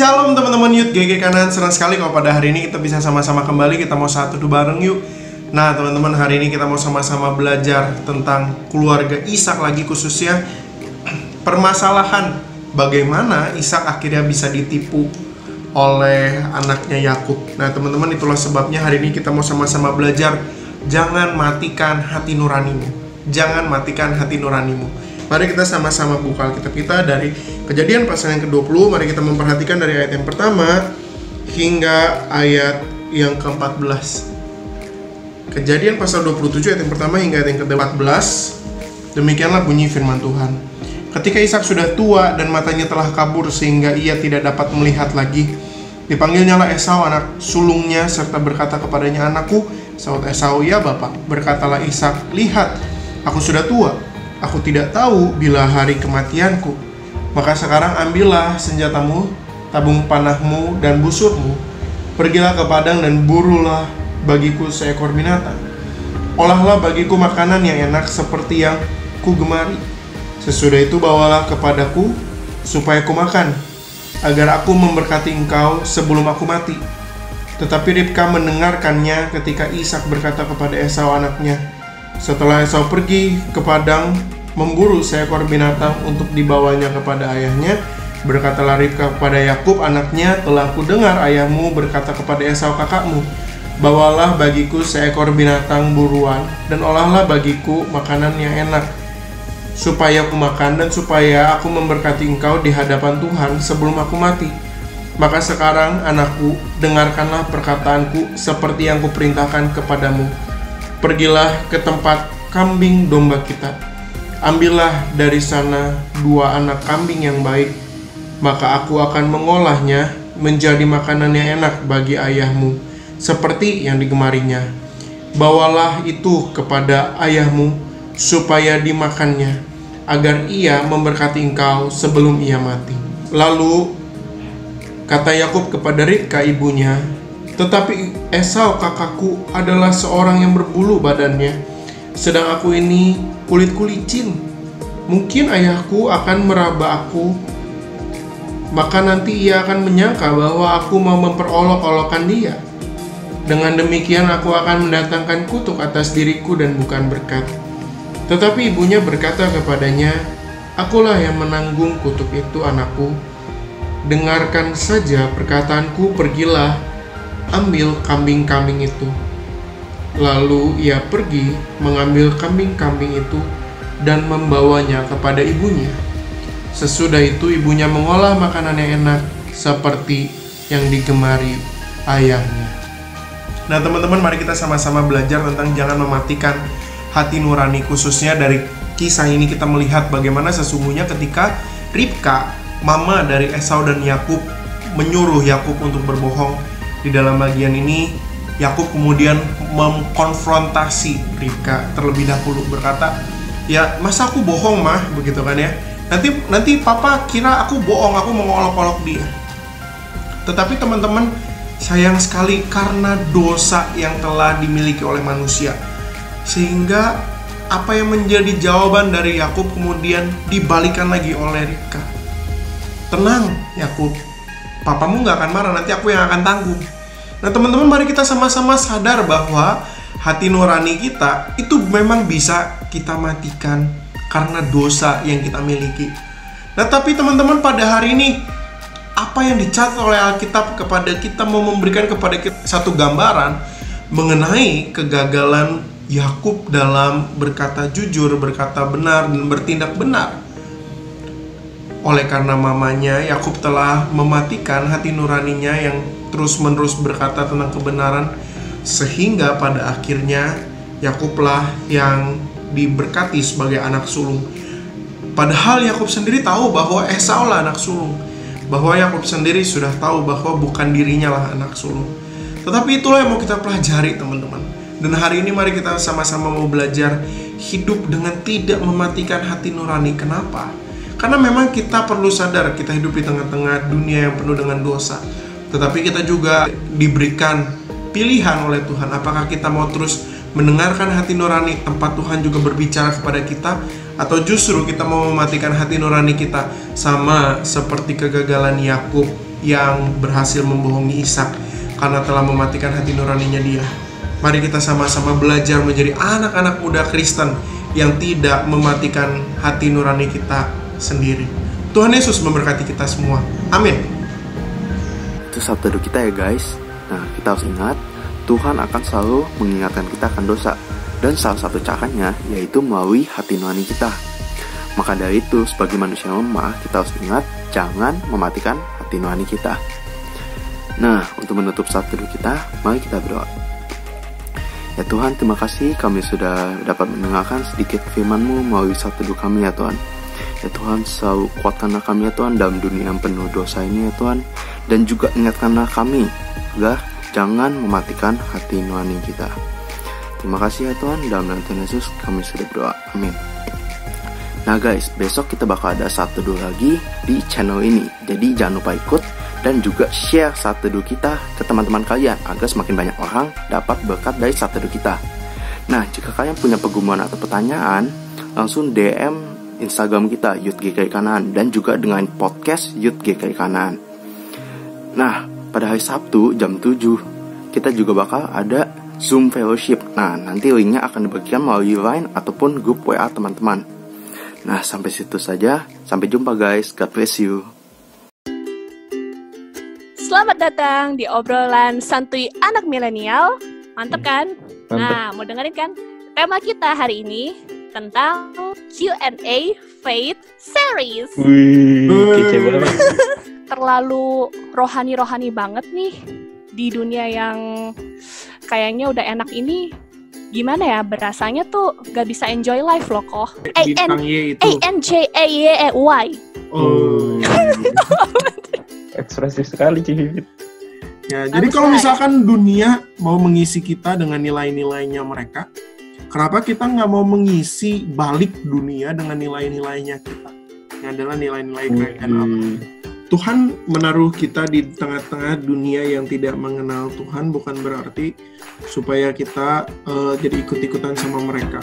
Shalom teman-teman Youth GG Kanan. Senang sekali kalau pada hari ini kita bisa sama-sama kembali. Kita mau satu bareng yuk. Nah teman-teman, hari ini kita mau sama-sama belajar tentang keluarga Ishak lagi, khususnya permasalahan bagaimana Ishak akhirnya bisa ditipu oleh anaknya Yakub. Nah teman-teman, itulah sebabnya hari ini kita mau sama-sama belajar. Jangan matikan hati nuranimu. Jangan matikan hati nuranimu. Mari kita sama-sama buka Alkitab kita dari Kejadian pasal yang ke-20. Mari kita memperhatikan dari ayat yang pertama hingga ayat yang ke-14. Kejadian pasal 27 ayat yang pertama hingga ayat yang ke-14. Demikianlah bunyi firman Tuhan. Ketika Ishak sudah tua dan matanya telah kabur sehingga ia tidak dapat melihat lagi, dipanggilnyalah Esau anak sulungnya serta berkata kepadanya, "Anakku." Saud Esau, "Ya Bapak." Berkatalah Ishak, "Lihat, aku sudah tua. Aku tidak tahu bila hari kematianku. Maka sekarang ambillah senjatamu, tabung panahmu, dan busurmu. Pergilah ke padang dan burulah bagiku seekor binatang. Olahlah bagiku makanan yang enak seperti yang ku gemari. Sesudah itu bawalah kepadaku supaya ku makan, agar aku memberkati engkau sebelum aku mati." Tetapi Ribka mendengarkannya ketika Ishak berkata kepada Esau anaknya. Setelah Esau pergi ke padang memburu seekor binatang untuk dibawanya kepada ayahnya, berkatalah Ribka kepada Yakub anaknya, "Telah kudengar ayahmu berkata kepada Esau kakakmu, bawalah bagiku seekor binatang buruan dan olahlah bagiku makanan yang enak, supaya aku makan dan supaya aku memberkati engkau di hadapan Tuhan sebelum aku mati. Maka sekarang anakku, dengarkanlah perkataanku seperti yang kuperintahkan kepadamu. Pergilah ke tempat kambing domba kita. Ambillah dari sana 2 anak kambing yang baik, maka aku akan mengolahnya menjadi makanan yang enak bagi ayahmu, seperti yang digemarinya. Bawalah itu kepada ayahmu, supaya dimakannya, agar ia memberkati engkau sebelum ia mati." Lalu kata Yakub kepada Ribka ibunya, "Tetapi Esau kakakku adalah seorang yang berbulu badannya, sedang aku ini kulit-kulicin. Mungkin ayahku akan meraba aku, maka nanti ia akan menyangka bahwa aku mau memperolok-olokkan dia. Dengan demikian aku akan mendatangkan kutuk atas diriku dan bukan berkat." Tetapi ibunya berkata kepadanya, "Akulah yang menanggung kutuk itu, anakku. Dengarkan saja perkataanku, pergilah, ambil kambing-kambing itu." Lalu ia pergi mengambil kambing-kambing itu dan membawanya kepada ibunya. Sesudah itu ibunya mengolah makanan yang enak seperti yang digemari ayahnya. Nah teman-teman, mari kita sama-sama belajar tentang jangan mematikan hati nurani. Khususnya dari kisah ini kita melihat bagaimana sesungguhnya ketika Ribka, mama dari Esau dan Yakub, menyuruh Yakub untuk berbohong. Di dalam bagian ini Yakub kemudian mengkonfrontasi Ribka terlebih dahulu, berkata, "Ya masa aku bohong mah," begitu kan ya. Nanti papa kira aku bohong, aku mau ngolok-olok dia. Tetapi teman-teman, sayang sekali karena dosa yang telah dimiliki oleh manusia, sehingga apa yang menjadi jawaban dari Yakub kemudian dibalikan lagi oleh Ribka. "Tenang Yakub, papamu gak akan marah, nanti aku yang akan tanggung." Nah teman-teman, mari kita sama-sama sadar bahwa hati nurani kita itu memang bisa kita matikan karena dosa yang kita miliki. Nah tapi teman-teman, pada hari ini apa yang dicatat oleh Alkitab kepada kita mau memberikan kepada kita satu gambaran mengenai kegagalan Yakub dalam berkata jujur, berkata benar, dan bertindak benar. Oleh karena mamanya, Yakub telah mematikan hati nuraninya yang terus-menerus berkata tentang kebenaran, sehingga pada akhirnya Yakublah yang diberkati sebagai anak sulung. Padahal Yakub sendiri tahu bahwa Esau lah anak sulung, bahwa Yakub sendiri sudah tahu bahwa bukan dirinya lah anak sulung. Tetapi itulah yang mau kita pelajari teman-teman. Dan hari ini mari kita sama-sama mau belajar hidup dengan tidak mematikan hati nurani. Kenapa? Karena memang kita perlu sadar kita hidup di tengah-tengah dunia yang penuh dengan dosa. Tetapi kita juga diberikan pilihan oleh Tuhan. Apakah kita mau terus mendengarkan hati nurani tempat Tuhan juga berbicara kepada kita, atau justru kita mau mematikan hati nurani kita sama seperti kegagalan Yakub yang berhasil membohongi Ishak karena telah mematikan hati nuraninya dia. Mari kita sama-sama belajar menjadi anak-anak muda Kristen yang tidak mematikan hati nurani kita sendiri. Tuhan Yesus memberkati kita semua. Amin. Itu sabda doa kita ya guys. Nah, kita harus ingat Tuhan akan selalu mengingatkan kita akan dosa. Dan salah satu caranya yaitu melalui hati nurani kita. Maka dari itu, sebagai manusia lemah, kita harus ingat jangan mematikan hati nurani kita. Nah, untuk menutup sabda doa kita, mari kita berdoa. Ya Tuhan, terima kasih kami sudah dapat mendengarkan sedikit firman-Mu melalui sabda doa kami ya Tuhan. Ya Tuhan, selalu kuatkanlah kami ya Tuhan dalam dunia yang penuh dosa ini ya Tuhan. Dan juga ingatkanlah kami agar jangan mematikan hati nurani kita. Terima kasih ya Tuhan, dalam nama Tuhan Yesus kami sudah berdoa, amin. Nah guys, besok kita bakal ada sabda doa lagi di channel ini. Jadi jangan lupa ikut dan juga share sabda doa kita ke teman-teman kalian agar semakin banyak orang dapat berkat dari sabda doa kita. Nah, jika kalian punya pergumulan atau pertanyaan, langsung DM Instagram kita Youth GKI Kanaan dan juga dengan podcast Youth GKI Kanaan. Nah, pada hari Sabtu jam 7 kita juga bakal ada Zoom Fellowship. Nah, nanti linknya akan dibagikan melalui Line ataupun grup WA teman-teman. Nah, sampai situ saja. Sampai jumpa guys. God bless you. Selamat datang di obrolan santuy anak milenial. Mantep kan? Mantep. Nah, mau dengerin kan? Tema kita hari ini tentang Q&A Faith Series. Wih, kece banget. Terlalu rohani-rohani banget nih di dunia yang kayaknya udah enak ini. Gimana ya, berasanya tuh gak bisa enjoy life loh kok. Bintang Y itu. ANJAYY. Oh. Ekspresif sekali Civit. Ya, jadi kalau misalkan dunia mau mengisi kita dengan nilai-nilainya mereka, kenapa kita nggak mau mengisi balik dunia dengan nilai-nilainya kita? Yang adalah nilai-nilai kerajaan Allah. Tuhan menaruh kita di tengah-tengah dunia yang tidak mengenal Tuhan bukan berarti supaya kita jadi ikut-ikutan sama mereka.